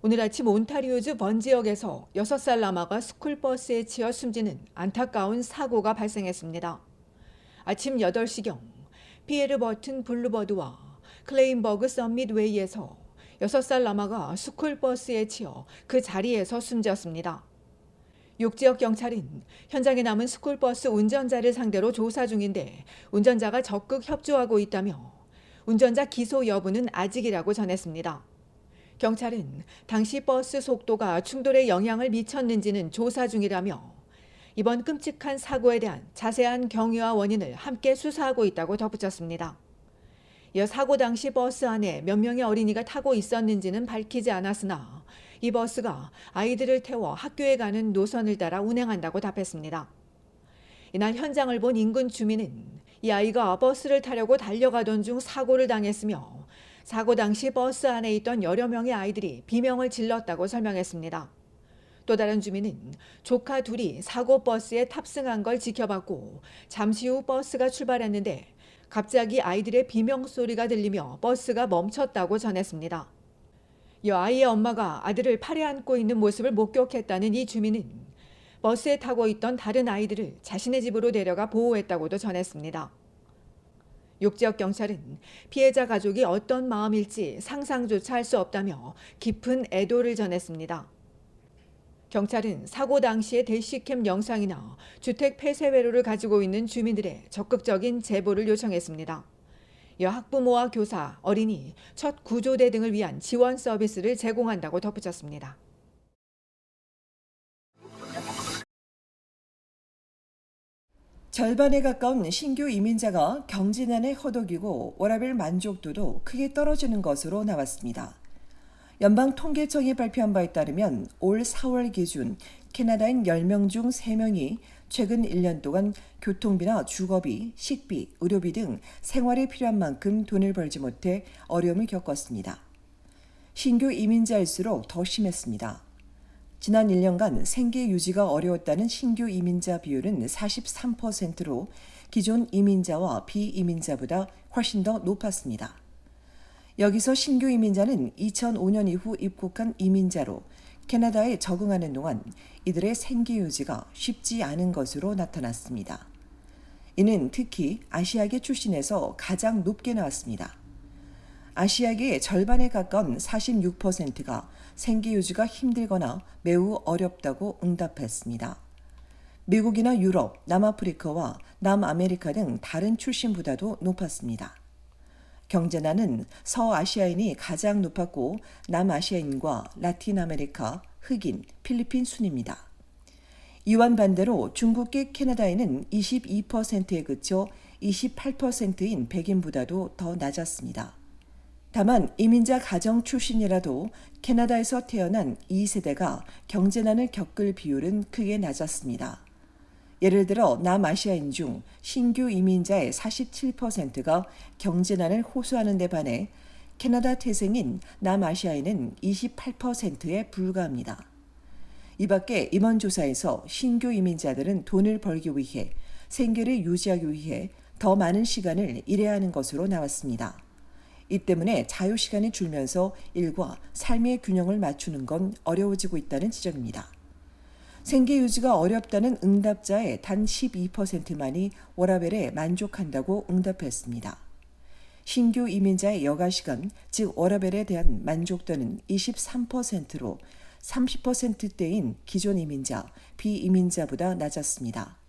오늘 아침 온타리오주 번 지역에서 6살 남아가 스쿨버스에 치여 숨지는 안타까운 사고가 발생했습니다. 아침 8시경 피에르 버튼 블루버드와 클레인버그 썸밋웨이에서 6살 남아가 스쿨버스에 치여 그 자리에서 숨졌습니다. 6지역 경찰은 현장에 남은 스쿨버스 운전자를 상대로 조사 중인데 운전자가 적극 협조하고 있다며 운전자 기소 여부는 아직이라고 전했습니다. 경찰은 당시 버스 속도가 충돌에 영향을 미쳤는지는 조사 중이라며 이번 끔찍한 사고에 대한 자세한 경위와 원인을 함께 수사하고 있다고 덧붙였습니다. 이어 사고 당시 버스 안에 몇 명의 어린이가 타고 있었는지는 밝히지 않았으나 이 버스가 아이들을 태워 학교에 가는 노선을 따라 운행한다고 답했습니다. 이날 현장을 본 인근 주민은 이 아이가 버스를 타려고 달려가던 중 사고를 당했으며 사고 당시 버스 안에 있던 여러 명의 아이들이 비명을 질렀다고 설명했습니다. 또 다른 주민은 조카 둘이 사고 버스에 탑승한 걸 지켜봤고 잠시 후 버스가 출발했는데 갑자기 아이들의 비명 소리가 들리며 버스가 멈췄다고 전했습니다. 이 아이의 엄마가 아들을 팔에 안고 있는 모습을 목격했다는 이 주민은 버스에 타고 있던 다른 아이들을 자신의 집으로 데려가 보호했다고도 전했습니다. 6지역 경찰은 피해자 가족이 어떤 마음일지 상상조차 할 수 없다며 깊은 애도를 전했습니다. 경찰은 사고 당시의 대시캠 영상이나 주택 폐쇄 회로를 가지고 있는 주민들의 적극적인 제보를 요청했습니다. 이어 학부모와 교사, 어린이, 첫 구조대 등을 위한 지원 서비스를 제공한다고 덧붙였습니다. 절반에 가까운 신규 이민자가 경제난에 허덕이고 워라밸 만족도도 크게 떨어지는 것으로 나왔습니다. 연방통계청이 발표한 바에 따르면 올 4월 기준 캐나다인 10명 중 3명이 최근 1년 동안 교통비나 주거비, 식비, 의료비 등 생활에 필요한 만큼 돈을 벌지 못해 어려움을 겪었습니다. 신규 이민자일수록 더 심했습니다. 지난 1년간 생계 유지가 어려웠다는 신규 이민자 비율은 43%로 기존 이민자와 비이민자보다 훨씬 더 높았습니다. 여기서 신규 이민자는 2005년 이후 입국한 이민자로 캐나다에 적응하는 동안 이들의 생계 유지가 쉽지 않은 것으로 나타났습니다. 이는 특히 아시아계 출신에서 가장 높게 나왔습니다. 아시아계의 절반에 가까운 46%가 생계 유지가 힘들거나 매우 어렵다고 응답했습니다. 미국이나 유럽, 남아프리카와 남아메리카 등 다른 출신보다도 높았습니다. 경제난은 서아시아인이 가장 높았고 남아시아인과 라틴 아메리카, 흑인, 필리핀 순입니다. 이와 반대로 중국계 캐나다인은 22%에 그쳐 28%인 백인보다도 더 낮았습니다. 다만 이민자 가정 출신이라도 캐나다에서 태어난 2세대가 경제난을 겪을 비율은 크게 낮았습니다. 예를 들어 남아시아인 중 신규 이민자의 47%가 경제난을 호소하는 데 반해 캐나다 태생인 남아시아인은 28%에 불과합니다. 이 밖에 이번 조사에서 신규 이민자들은 돈을 벌기 위해 생계를 유지하기 위해 더 많은 시간을 일해야 하는 것으로 나왔습니다. 이 때문에 자유시간이 줄면서 일과 삶의 균형을 맞추는 건 어려워지고 있다는 지적입니다. 생계 유지가 어렵다는 응답자의 단 12%만이 워라밸에 만족한다고 응답했습니다. 신규 이민자의 여가시간, 즉 워라밸에 대한 만족도는 23%로 30%대인 기존 이민자, 비이민자보다 낮았습니다.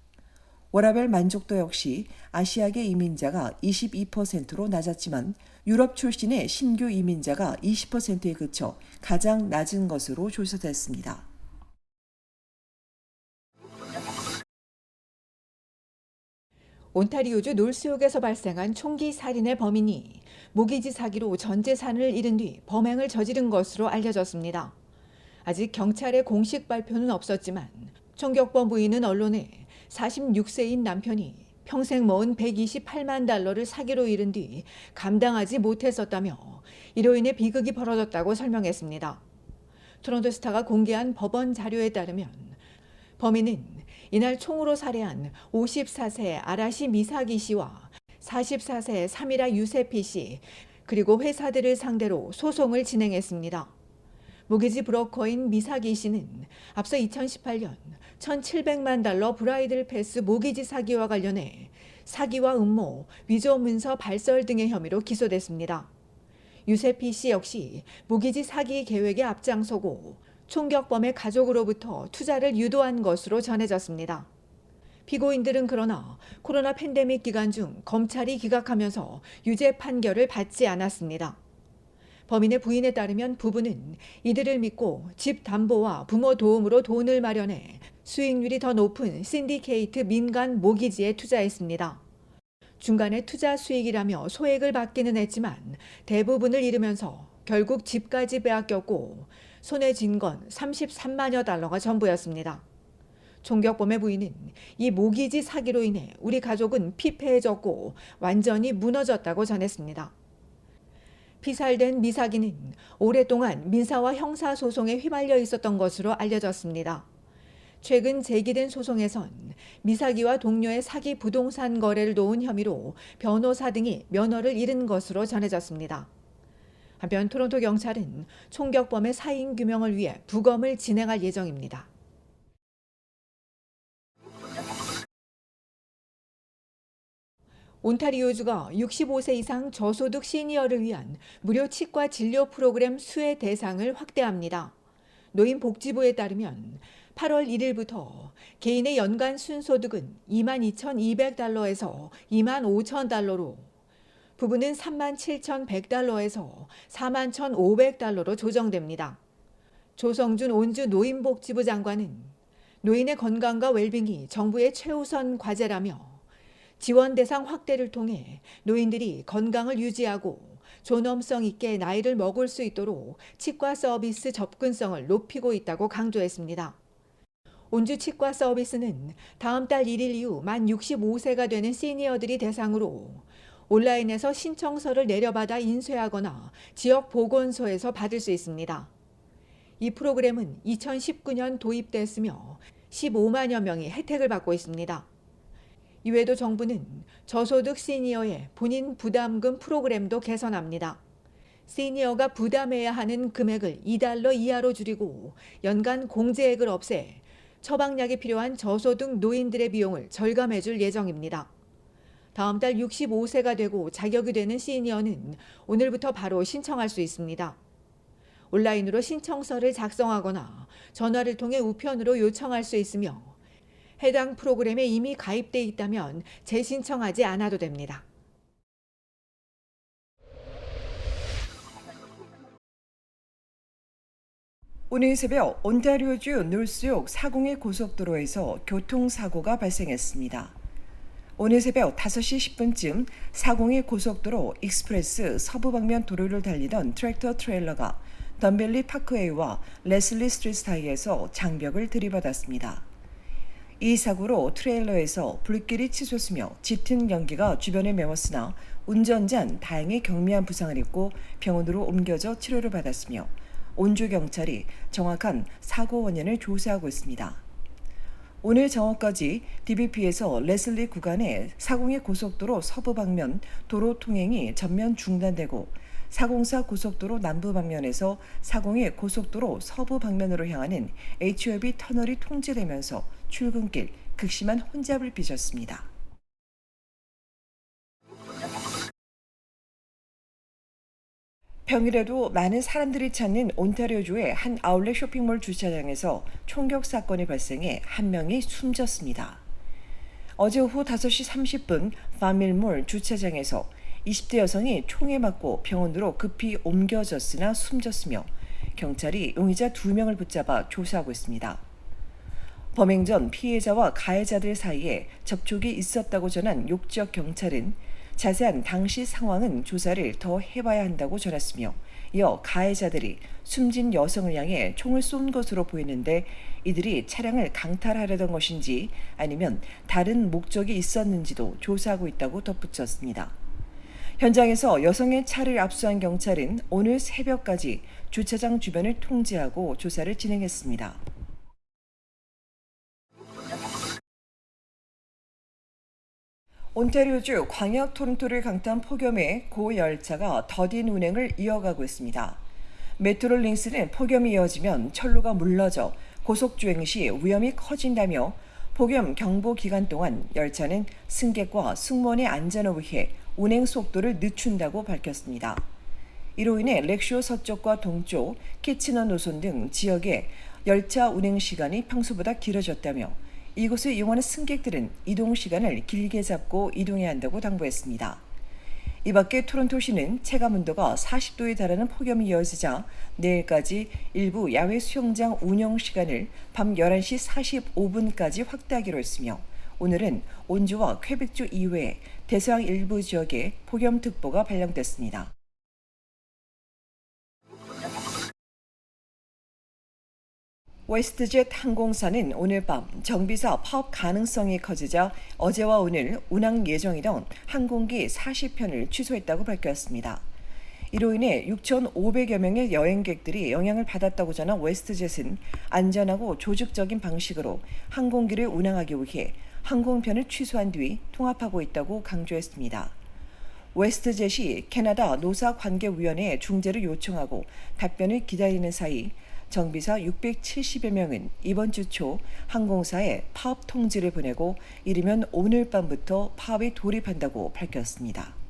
워라밸 만족도 역시 아시아계 이민자가 22%로 낮았지만 유럽 출신의 신규 이민자가 20%에 그쳐 가장 낮은 것으로 조사됐습니다. 온타리오주 놀스욕에서 발생한 총기 살인의 범인이 모기지 사기로 전 재산을 잃은 뒤 범행을 저지른 것으로 알려졌습니다. 아직 경찰의 공식 발표는 없었지만 총격범 부인은 언론에 46세인 남편이 평생 모은 128만 달러를 사기로 잃은 뒤 감당하지 못했었다며 이로 인해 비극이 벌어졌다고 설명했습니다. 토론토 스타가 공개한 법원 자료에 따르면 범인은 이날 총으로 살해한 54세 아라시 미사기 씨와 44세 사미라 유세피 씨 그리고 회사들을 상대로 소송을 진행했습니다. 모기지 브로커인 미사기 씨는 앞서 2018년 1,700만 달러 브라이덜 패스 모기지 사기와 관련해 사기와 음모, 위조 문서 발설 등의 혐의로 기소됐습니다. 유세피 씨 역시 모기지 사기 계획에 앞장서고 총격범의 가족으로부터 투자를 유도한 것으로 전해졌습니다. 피고인들은 그러나 코로나 팬데믹 기간 중 검찰이 기각하면서 유죄 판결을 받지 않았습니다. 범인의 부인에 따르면 부부는 이들을 믿고 집 담보와 부모 도움으로 돈을 마련해 수익률이 더 높은 신디케이트 민간 모기지에 투자했습니다. 중간에 투자 수익이라며 소액을 받기는 했지만 대부분을 잃으면서 결국 집까지 빼앗겼고 손에 쥔 건 33만여 달러가 전부였습니다. 총격범의 부인은 이 모기지 사기로 인해 우리 가족은 피폐해졌고 완전히 무너졌다고 전했습니다. 피살된 미사기는 오랫동안 민사와 형사 소송에 휘말려 있었던 것으로 알려졌습니다. 최근 제기된 소송에선 미사기와 동료의 사기 부동산 거래를 도운 혐의로 변호사 등이 면허를 잃은 것으로 전해졌습니다. 한편 토론토 경찰은 총격범의 사인 규명을 위해 부검을 진행할 예정입니다. 온타리오주가 65세 이상 저소득 시니어를 위한 무료 치과 진료 프로그램 수혜 대상을 확대합니다. 노인복지부에 따르면 8월 1일부터 개인의 연간 순소득은 22,200달러에서 25,000달러로, 부부는 37,100달러에서 41,500달러로 조정됩니다. 조성준 온주 노인복지부 장관은 노인의 건강과 웰빙이 정부의 최우선 과제라며 지원 대상 확대를 통해 노인들이 건강을 유지하고 존엄성 있게 나이를 먹을 수 있도록 치과 서비스 접근성을 높이고 있다고 강조했습니다. 온주 치과 서비스는 다음 달 1일 이후 만 65세가 되는 시니어들이 대상으로 온라인에서 신청서를 내려받아 인쇄하거나 지역 보건소에서 받을 수 있습니다. 이 프로그램은 2019년 도입됐으며 15만여 명이 혜택을 받고 있습니다. 이외에도 정부는 저소득 시니어의 본인 부담금 프로그램도 개선합니다. 시니어가 부담해야 하는 금액을 $2 이하로 줄이고 연간 공제액을 없애 처방약이 필요한 저소득 노인들의 비용을 절감해 줄 예정입니다. 다음 달 65세가 되고 자격이 되는 시니어는 오늘부터 바로 신청할 수 있습니다. 온라인으로 신청서를 작성하거나 전화를 통해 우편으로 요청할 수 있으며 해당 프로그램에 이미 가입돼 있다면 재신청하지 않아도 됩니다. 오늘 새벽 온타리오주 놀스욕 사공의 고속도로에서 교통사고가 발생했습니다. 오늘 새벽 5시 10분쯤 사공의 고속도로 익스프레스 서부 방면 도로를 달리던 트랙터 트레일러가 덤벨리 파크웨이와 레슬리 스트리트 사이에서 장벽을 들이받았습니다. 이 사고로 트레일러에서 불길이 치솟으며 짙은 연기가 주변에 메웠으나 운전자는 다행히 경미한 부상을 입고 병원으로 옮겨져 치료를 받았으며 온주 경찰이 정확한 사고 원인을 조사하고 있습니다. 오늘 정오까지 DBP에서 레슬리 구간의 사공의 고속도로 서부 방면 도로 통행이 전면 중단되고 404 고속도로 남부 방면에서 401 고속도로 서부 방면으로 향하는 HOB 터널이 통제되면서 출근길 극심한 혼잡을 빚었습니다. 평일에도 많은 사람들이 찾는 온타리오주의 한 아울렛 쇼핑몰 주차장에서 총격 사건이 발생해 한 명이 숨졌습니다. 어제 오후 5시 30분 파밀몰 주차장에서 20대 여성이 총에 맞고 병원으로 급히 옮겨졌으나 숨졌으며 경찰이 용의자 2명을 붙잡아 조사하고 있습니다. 범행 전 피해자와 가해자들 사이에 접촉이 있었다고 전한 욕지역 경찰은 자세한 당시 상황은 조사를 더 해봐야 한다고 전했으며 이어 가해자들이 숨진 여성을 향해 총을 쏜 것으로 보이는데 이들이 차량을 강탈하려던 것인지 아니면 다른 목적이 있었는지도 조사하고 있다고 덧붙였습니다. 현장에서 여성의 차를 압수한 경찰은 오늘 새벽까지 주차장 주변을 통제하고 조사를 진행했습니다. 온타리오주 광역 토론토를 강타한 폭염에 고 열차가 더딘 운행을 이어가고 있습니다. 메트로링스는 폭염이 이어지면 철로가 물러져 고속주행 시 위험이 커진다며 폭염 경보 기간 동안 열차는 승객과 승무원의 안전을 위해 운행 속도를 늦춘다고 밝혔습니다. 이로 인해 렉쇼 서쪽과 동쪽, 키치너 노선 등 지역의 열차 운행 시간이 평소보다 길어졌다며 이곳을 이용하는 승객들은 이동 시간을 길게 잡고 이동해야 한다고 당부했습니다. 이 밖에 토론토시는 체감 온도가 40도에 달하는 폭염이 이어지자 내일까지 일부 야외 수영장 운영 시간을 밤 11시 45분까지 확대하기로 했으며 오늘은 온주와 퀘벡주 이외에 대서양 일부 지역에 폭염특보가 발령됐습니다. 웨스트젯 항공사는 오늘 밤 정비사 파업 가능성이 커지자 어제와 오늘 운항 예정이던 항공기 40편을 취소했다고 밝혔습니다. 이로 인해 6,500여 명의 여행객들이 영향을 받았다고 전한 웨스트젯은 안전하고 조직적인 방식으로 항공기를 운항하기 위해 항공편을 취소한 뒤 통합하고 있다고 강조했습니다. 웨스트젯이 캐나다 노사관계위원회에 중재를 요청하고 답변을 기다리는 사이 정비사 670여 명은 이번 주 초 항공사에 파업 통지를 보내고 이르면 오늘 밤부터 파업에 돌입한다고 밝혔습니다.